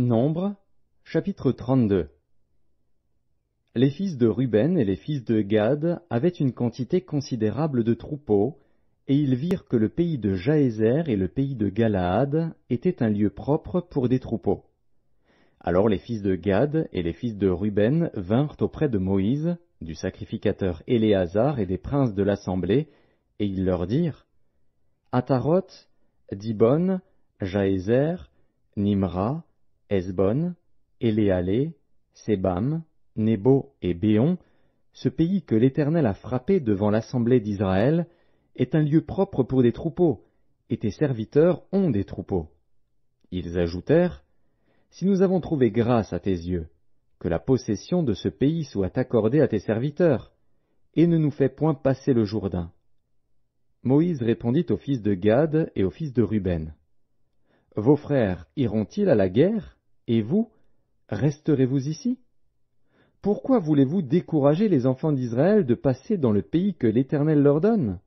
Nombres, chapitre 32. Les fils de Ruben et les fils de Gad avaient une quantité considérable de troupeaux, et ils virent que le pays de Jaézer et le pays de Galaad étaient un lieu propre pour des troupeaux. Alors les fils de Gad et les fils de Ruben vinrent auprès de Moïse, du sacrificateur Éléazar et des princes de l'assemblée, et ils leur dirent: Ataroth, Dibon, Jaézer, Nimra, Hesbon, Éléalé, Sébam, Nébo et Béon, ce pays que l'Éternel a frappé devant l'assemblée d'Israël, est un lieu propre pour des troupeaux, et tes serviteurs ont des troupeaux. Ils ajoutèrent: Si nous avons trouvé grâce à tes yeux, que la possession de ce pays soit accordée à tes serviteurs, et ne nous fais point passer le Jourdain. Moïse répondit aux fils de Gad et aux fils de Ruben: Vos frères iront-ils à la guerre, et vous, resterez-vous ici? Pourquoi voulez-vous décourager les enfants d'Israël de passer dans le pays que l'Éternel leur donne?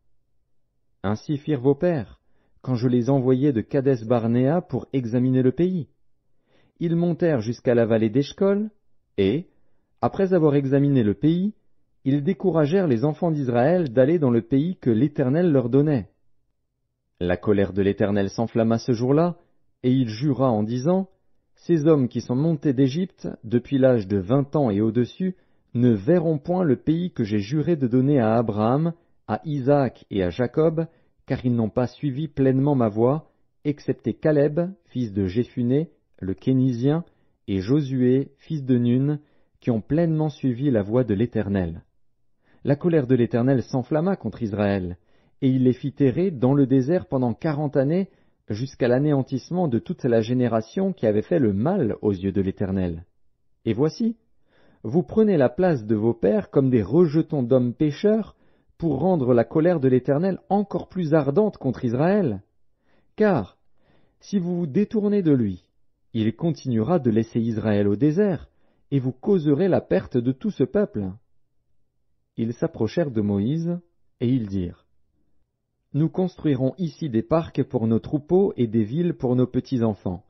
Ainsi firent vos pères, quand je les envoyai de Kadès-Barnéa pour examiner le pays. Ils montèrent jusqu'à la vallée d'Eshcol, et, après avoir examiné le pays, ils découragèrent les enfants d'Israël d'aller dans le pays que l'Éternel leur donnait. La colère de l'Éternel s'enflamma ce jour-là, et il jura en disant: Ces hommes qui sont montés d'Égypte, depuis l'âge de 20 ans et au-dessus, ne verront point le pays que j'ai juré de donner à Abraham, à Isaac et à Jacob, car ils n'ont pas suivi pleinement ma voie, excepté Caleb, fils de Jéphuné, le Kénizien, et Josué, fils de Nun, qui ont pleinement suivi la voie de l'Éternel. La colère de l'Éternel s'enflamma contre Israël, et il les fit errer dans le désert pendant 40 années, jusqu'à l'anéantissement de toute la génération qui avait fait le mal aux yeux de l'Éternel. Et voici, vous prenez la place de vos pères comme des rejetons d'hommes pécheurs, pour rendre la colère de l'Éternel encore plus ardente contre Israël. Car, si vous vous détournez de lui, il continuera de laisser Israël au désert, et vous causerez la perte de tout ce peuple. Ils s'approchèrent de Moïse, et ils dirent: Nous construirons ici des parcs pour nos troupeaux et des villes pour nos petits-enfants.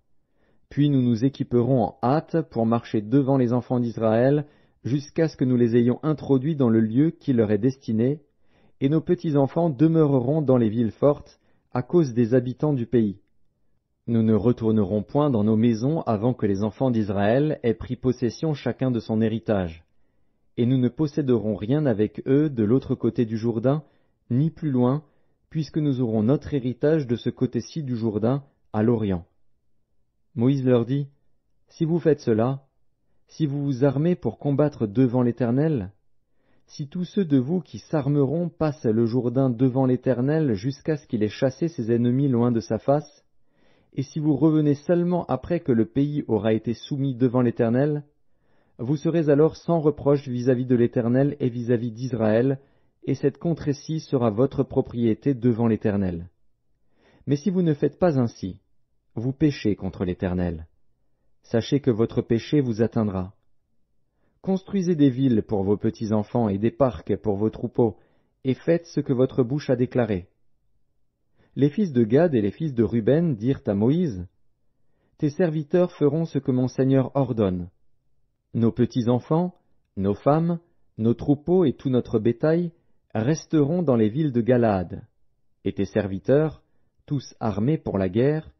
Puis nous nous équiperons en hâte pour marcher devant les enfants d'Israël, jusqu'à ce que nous les ayons introduits dans le lieu qui leur est destiné, et nos petits-enfants demeureront dans les villes fortes, à cause des habitants du pays. Nous ne retournerons point dans nos maisons avant que les enfants d'Israël aient pris possession chacun de son héritage. Et nous ne posséderons rien avec eux de l'autre côté du Jourdain, ni plus loin, puisque nous aurons notre héritage de ce côté-ci du Jourdain, à l'Orient. Moïse leur dit: Si vous faites cela, si vous vous armez pour combattre devant l'Éternel, si tous ceux de vous qui s'armeront passent le Jourdain devant l'Éternel jusqu'à ce qu'il ait chassé ses ennemis loin de sa face, et si vous revenez seulement après que le pays aura été soumis devant l'Éternel, vous serez alors sans reproche vis-à-vis de l'Éternel et vis-à-vis d'Israël, et cette contrée-ci sera votre propriété devant l'Éternel. Mais si vous ne faites pas ainsi, vous péchez contre l'Éternel. Sachez que votre péché vous atteindra. Construisez des villes pour vos petits-enfants et des parcs pour vos troupeaux, et faites ce que votre bouche a déclaré. Les fils de Gad et les fils de Ruben dirent à Moïse: Tes serviteurs feront ce que mon Seigneur ordonne. Nos petits-enfants, nos femmes, nos troupeaux et tout notre bétail resteront dans les villes de Galaad, et tes serviteurs, tous armés pour la guerre,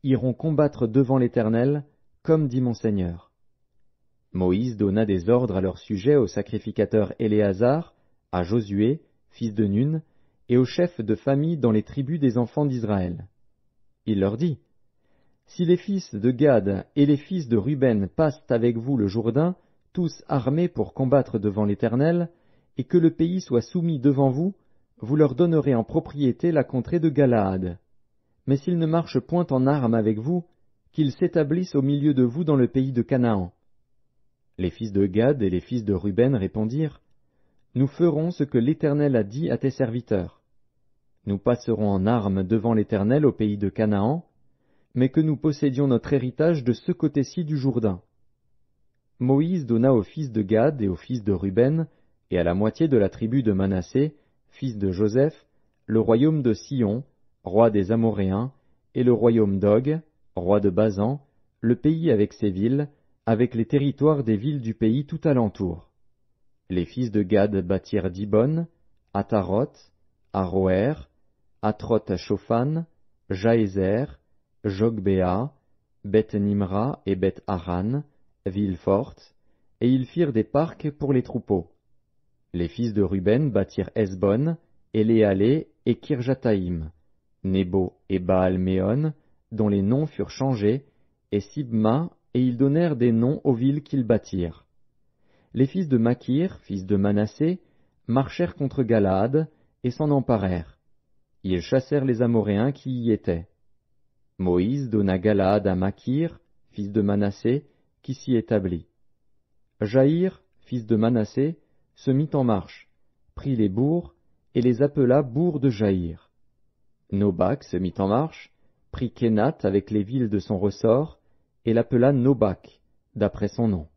iront combattre devant l'Éternel, comme dit mon Seigneur. Moïse donna des ordres à leur sujet au sacrificateur Éléazar, à Josué, fils de Nun, et aux chefs de famille dans les tribus des enfants d'Israël. Il leur dit: Si les fils de Gad et les fils de Ruben passent avec vous le Jourdain, tous armés pour combattre devant l'Éternel, et que le pays soit soumis devant vous, vous leur donnerez en propriété la contrée de Galaad. Mais s'ils ne marchent point en armes avec vous, qu'ils s'établissent au milieu de vous dans le pays de Canaan. Les fils de Gad et les fils de Ruben répondirent: Nous ferons ce que l'Éternel a dit à tes serviteurs. Nous passerons en armes devant l'Éternel au pays de Canaan, mais que nous possédions notre héritage de ce côté-ci du Jourdain. Moïse donna aux fils de Gad et aux fils de Ruben, et à la moitié de la tribu de Manassé, fils de Joseph, le royaume de Sion, roi des Amoréens, et le royaume d'Og, roi de Basan, le pays avec ses villes, avec les territoires des villes du pays tout alentour. Les fils de Gad bâtirent Dibon, Ataroth, Aroer, Atroth-Shophan, Jaézer, Jogbéa, Beth-Nimra et Beth-Haran, villes fortes, et ils firent des parcs pour les troupeaux. Les fils de Ruben bâtirent Hesbon, Éléalé et Kirjataïm, Nebo et Baal-Méon, dont les noms furent changés, et Sibma, et ils donnèrent des noms aux villes qu'ils bâtirent. Les fils de Makir, fils de Manassé, marchèrent contre Galaad, et s'en emparèrent. Ils chassèrent les Amoréens qui y étaient. Moïse donna Galaad à Makir, fils de Manassé, qui s'y établit. Jaïr, fils de Manassé, se mit en marche, prit les bourgs, et les appela bourgs de Jaïr. Nobak se mit en marche, prit Kénath avec les villes de son ressort, et l'appela Nobak, d'après son nom.